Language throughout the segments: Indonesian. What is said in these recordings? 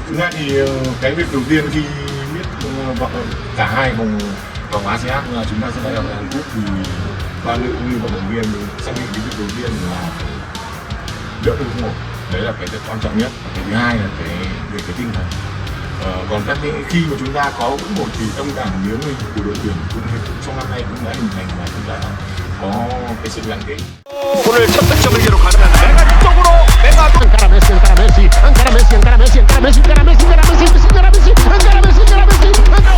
Thực ra thì cái việc đầu tiên khi biết cả hai vòng ASEAN là chúng ta sẽ phải gặp Hàn Quốc thì ban nữ cũng như vận động viên xác định cái việc đầu tiên là đỡ được một, đấy là cái quan trọng nhất. Cái thứ hai là về cái tinh thần. Còn khi mà chúng ta có vững một thì tâm cảm nhớ người của đội tuyển cũng trong năm nay cũng đã hình thành và chúng ta có cái sự gắn kết. 오늘 첫 득점을 기록하는 메가 쪽으로 메가 Encara Messi, encara Messi, encara Messi, encara Messi, encara Messi, encara Messi, encara Messi, encara Messi, encara Messi, encara Messi.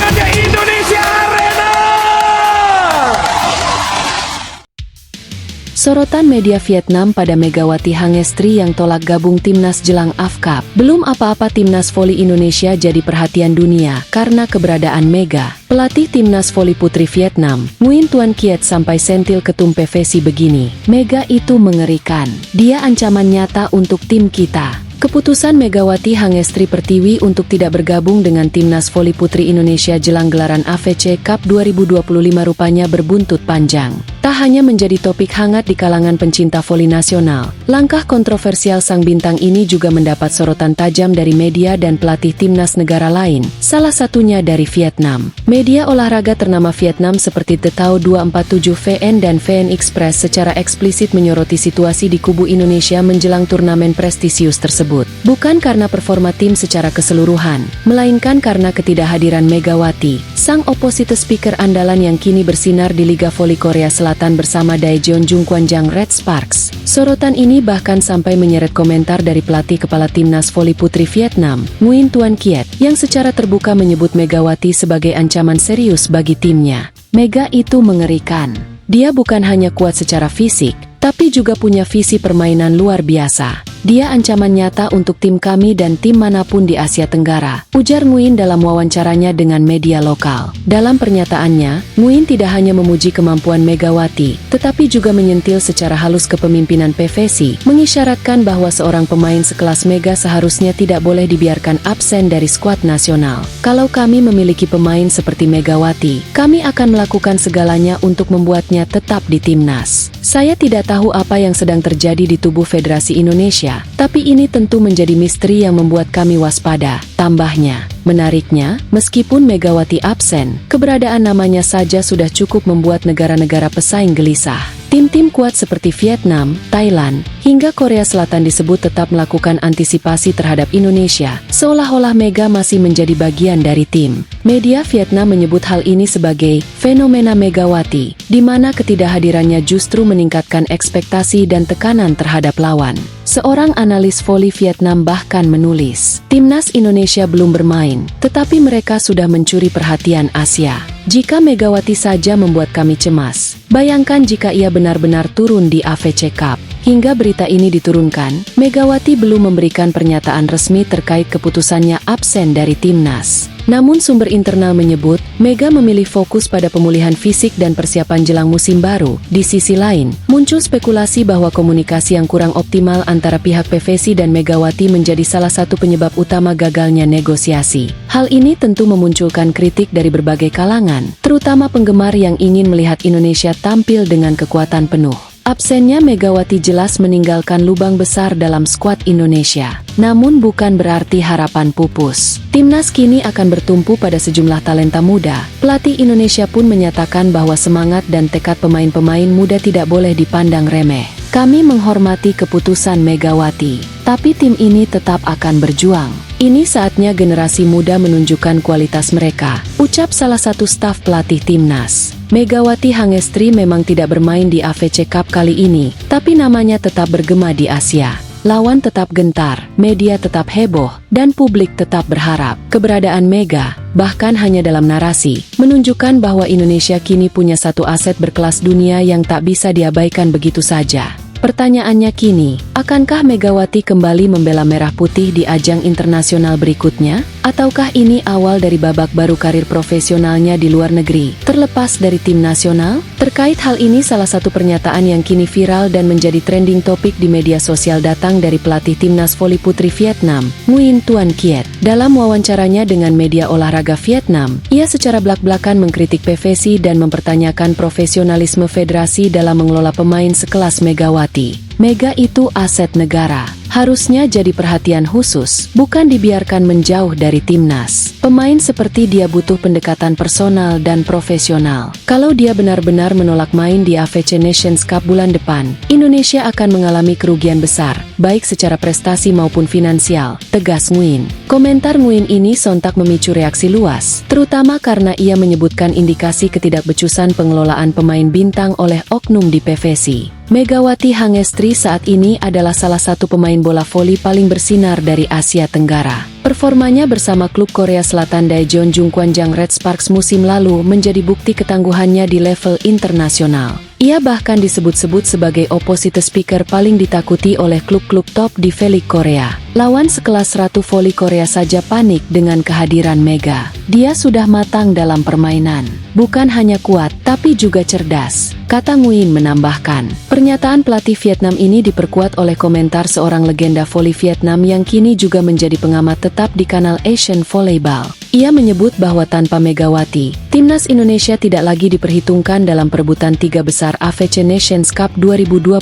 ada Indonesia Arena. Sorotan media Vietnam pada Megawati Hangestri yang tolak gabung timnas jelang AFF. Belum apa-apa timnas voli Indonesia jadi perhatian dunia karena keberadaan Mega. Pelatih timnas voli putri Vietnam, Nguyen Tuan Kiet sampai sentil ketum PVC begini. Mega itu mengerikan. Dia ancaman nyata untuk tim kita. Keputusan Megawati Hangestri Pertiwi untuk tidak bergabung dengan timnas voli putri Indonesia jelang gelaran AFC Cup 2025 rupanya berbuntut panjang. Tak hanya menjadi topik hangat di kalangan pencinta voli nasional, langkah kontroversial sang bintang ini juga mendapat sorotan tajam dari media dan pelatih timnas negara lain, salah satunya dari Vietnam. Media olahraga ternama Vietnam seperti The Tao 247 VN dan VN Express secara eksplisit menyoroti situasi di kubu Indonesia menjelang turnamen prestisius tersebut. Bukan karena performa tim secara keseluruhan, melainkan karena ketidakhadiran Megawati, sang opposite speaker andalan yang kini bersinar di Liga Voli Korea Selatan bersama Daejeon Jungkwanjang Red Sparks. Sorotan ini bahkan sampai menyeret komentar dari pelatih kepala timnas voli putri Vietnam, Nguyen Tuan Kiet, yang secara terbuka menyebut Megawati sebagai ancaman serius bagi timnya. Mega itu mengerikan. Dia bukan hanya kuat secara fisik, tapi juga punya visi permainan luar biasa. Dia ancaman nyata untuk tim kami dan tim manapun di Asia Tenggara, ujar Nguyen dalam wawancaranya dengan media lokal. Dalam pernyataannya, Nguyen tidak hanya memuji kemampuan Megawati, tetapi juga menyentil secara halus kepemimpinan PVC, mengisyaratkan bahwa seorang pemain sekelas Mega seharusnya tidak boleh dibiarkan absen dari skuad nasional. Kalau kami memiliki pemain seperti Megawati, kami akan melakukan segalanya untuk membuatnya tetap di timnas. Saya tidak tahu apa yang sedang terjadi di tubuh Federasi Indonesia, tapi ini tentu menjadi misteri yang membuat kami waspada, tambahnya. Menariknya, meskipun Megawati absen, keberadaan namanya saja sudah cukup membuat negara-negara pesaing gelisah. Tim-tim kuat seperti Vietnam, Thailand, hingga Korea Selatan disebut tetap melakukan antisipasi terhadap Indonesia, seolah-olah Mega masih menjadi bagian dari tim. Media Vietnam menyebut hal ini sebagai fenomena Megawati, di mana ketidakhadirannya justru meningkatkan ekspektasi dan tekanan terhadap lawan. Seorang analis voli Vietnam bahkan menulis, timnas Indonesia belum bermain, tetapi mereka sudah mencuri perhatian Asia. Jika Megawati saja membuat kami cemas, bayangkan jika ia benar-benar turun di AFC Cup. Hingga berita ini diturunkan, Megawati belum memberikan pernyataan resmi terkait keputusannya absen dari timnas. Namun sumber internal menyebut, Mega memilih fokus pada pemulihan fisik dan persiapan jelang musim baru. Di sisi lain, muncul spekulasi bahwa komunikasi yang kurang optimal antara pihak PVC dan Megawati menjadi salah satu penyebab utama gagalnya negosiasi. Hal ini tentu memunculkan kritik dari berbagai kalangan, terutama penggemar yang ingin melihat Indonesia tampil dengan kekuatan penuh. Absennya Megawati jelas meninggalkan lubang besar dalam skuad Indonesia. Namun bukan berarti harapan pupus. Timnas kini akan bertumpu pada sejumlah talenta muda. Pelatih Indonesia pun menyatakan bahwa semangat dan tekad pemain-pemain muda tidak boleh dipandang remeh. Kami menghormati keputusan Megawati, tapi tim ini tetap akan berjuang. Ini saatnya generasi muda menunjukkan kualitas mereka, ucap salah satu staf pelatih timnas. Megawati Hangestri memang tidak bermain di AFC Cup kali ini, tapi namanya tetap bergema di Asia. Lawan tetap gentar, media tetap heboh, dan publik tetap berharap. Keberadaan Mega, bahkan hanya dalam narasi, menunjukkan bahwa Indonesia kini punya satu aset berkelas dunia yang tak bisa diabaikan begitu saja. Pertanyaannya kini, akankah Megawati kembali membela merah putih di ajang internasional berikutnya? Ataukah ini awal dari babak baru karir profesionalnya di luar negeri, terlepas dari tim nasional? Terkait hal ini, salah satu pernyataan yang kini viral dan menjadi trending topik di media sosial datang dari pelatih timnas voli putri Vietnam, Nguyen Tuan Kiet. Dalam wawancaranya dengan media olahraga Vietnam, ia secara blak-blakan mengkritik PVC dan mempertanyakan profesionalisme federasi dalam mengelola pemain sekelas Megawati. Mega itu aset negara, harusnya jadi perhatian khusus, bukan dibiarkan menjauh dari timnas. Pemain seperti dia butuh pendekatan personal dan profesional. Kalau dia benar-benar menolak main di AFC Nations Cup bulan depan, Indonesia akan mengalami kerugian besar, baik secara prestasi maupun finansial, tegas Nguyen. Komentar Nguyen ini sontak memicu reaksi luas, terutama karena ia menyebutkan indikasi ketidakbecusan pengelolaan pemain bintang oleh oknum di PVC. Megawati Hangestri saat ini adalah salah satu pemain bola voli paling bersinar dari Asia Tenggara. Performanya bersama klub Korea Selatan Daejeon Jungkwanjang Red Sparks musim lalu menjadi bukti ketangguhannya di level internasional. Ia bahkan disebut-sebut sebagai opposite speaker paling ditakuti oleh klub-klub top di V-League Korea. Lawan sekelas Ratu Voli Korea saja panik dengan kehadiran Mega. Dia sudah matang dalam permainan. Bukan hanya kuat, tapi juga cerdas, kata Nguyen menambahkan. Pernyataan pelatih Vietnam ini diperkuat oleh komentar seorang legenda voli Vietnam yang kini juga menjadi pengamat tetap di kanal Asian Volleyball. Ia menyebut bahwa tanpa Megawati, timnas Indonesia tidak lagi diperhitungkan dalam perebutan 3 besar AFC Nations Cup 2025.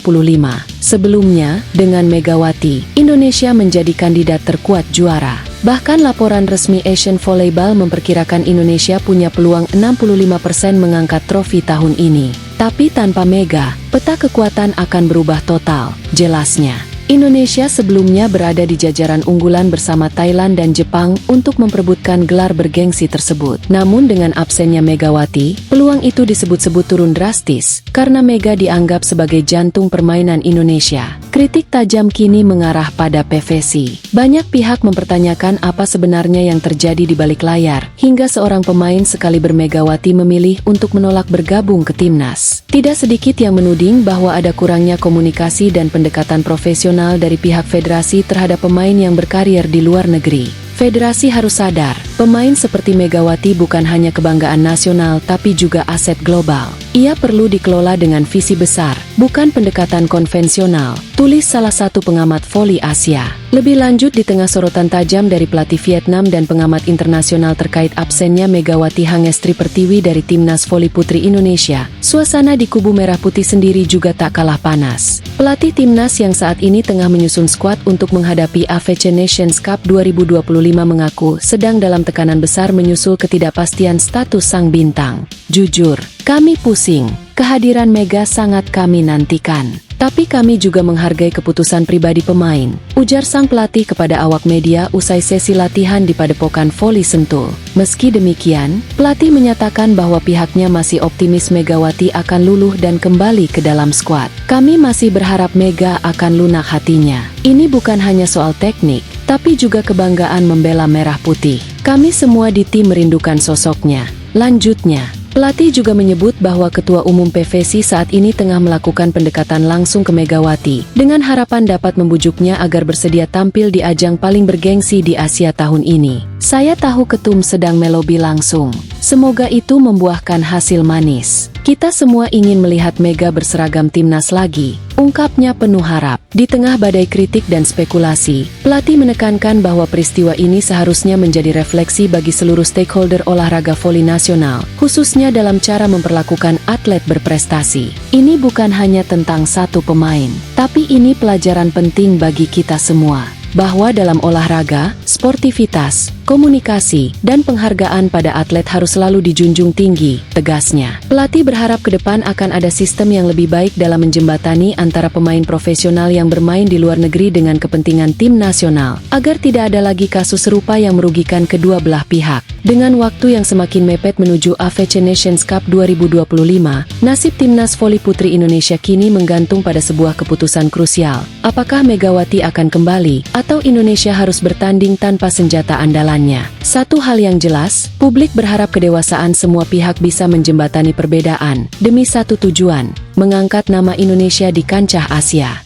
Sebelumnya, dengan Megawati, Indonesia menjadi kandidat terkuat juara. Bahkan laporan resmi Asian Volleyball memperkirakan Indonesia punya peluang 65% mengangkat trofi tahun ini. Tapi tanpa Mega, peta kekuatan akan berubah total, jelasnya. Indonesia sebelumnya berada di jajaran unggulan bersama Thailand dan Jepang untuk memperebutkan gelar bergengsi tersebut. Namun dengan absennya Megawati, peluang itu disebut-sebut turun drastis, karena Mega dianggap sebagai jantung permainan Indonesia. Kritik tajam kini mengarah pada PVC. Banyak pihak mempertanyakan apa sebenarnya yang terjadi di balik layar, hingga seorang pemain sekaliber Megawati memilih untuk menolak bergabung ke timnas. Tidak sedikit yang menuding bahwa ada kurangnya komunikasi dan pendekatan profesional dari pihak federasi terhadap pemain yang berkarir di luar negeri. Federasi harus sadar, pemain seperti Megawati bukan hanya kebanggaan nasional tapi juga aset global. Ia perlu dikelola dengan visi besar, bukan pendekatan konvensional, tulis salah satu pengamat voli Asia. Lebih lanjut, di tengah sorotan tajam dari pelatih Vietnam dan pengamat internasional terkait absennya Megawati Hangestri Pertiwi dari timnas voli putri Indonesia, suasana di kubu merah putih sendiri juga tak kalah panas. Pelatih timnas yang saat ini tengah menyusun skuad untuk menghadapi AFC Nations Cup 2025 mengaku sedang dalam tekanan besar menyusul ketidakpastian status sang bintang. Jujur, kami pusing. Kehadiran Mega sangat kami nantikan. Tapi kami juga menghargai keputusan pribadi pemain, ujar sang pelatih kepada awak media usai sesi latihan di Padepokan Voli Sentul. Meski demikian, pelatih menyatakan bahwa pihaknya masih optimis Megawati akan luluh dan kembali ke dalam skuad. Kami masih berharap Mega akan lunak hatinya. Ini bukan hanya soal teknik, tapi juga kebanggaan membela merah putih. Kami semua di tim merindukan sosoknya. Lanjutnya, pelatih juga menyebut bahwa Ketua Umum PVC saat ini tengah melakukan pendekatan langsung ke Megawati, dengan harapan dapat membujuknya agar bersedia tampil di ajang paling bergengsi di Asia tahun ini. Saya tahu Ketum sedang melobi langsung. Semoga itu membuahkan hasil manis. Kita semua ingin melihat Mega berseragam timnas lagi, ungkapnya penuh harap. Di tengah badai kritik dan spekulasi, pelatih menekankan bahwa peristiwa ini seharusnya menjadi refleksi bagi seluruh stakeholder olahraga voli nasional, khususnya dalam cara memperlakukan atlet berprestasi. Ini bukan hanya tentang satu pemain, tapi ini pelajaran penting bagi kita semua, bahwa dalam olahraga, sportivitas, komunikasi, dan penghargaan pada atlet harus selalu dijunjung tinggi, tegasnya. Pelatih berharap ke depan akan ada sistem yang lebih baik dalam menjembatani antara pemain profesional yang bermain di luar negeri dengan kepentingan tim nasional, agar tidak ada lagi kasus serupa yang merugikan kedua belah pihak. Dengan waktu yang semakin mepet menuju AFC Nations Cup 2025, nasib timnas voli putri Indonesia kini menggantung pada sebuah keputusan krusial. Apakah Megawati akan kembali, atau Indonesia harus bertanding tanpa senjata andalannya? Satu hal yang jelas, publik berharap kedewasaan semua pihak bisa menjembatani perbedaan, demi satu tujuan, mengangkat nama Indonesia di kancah Asia.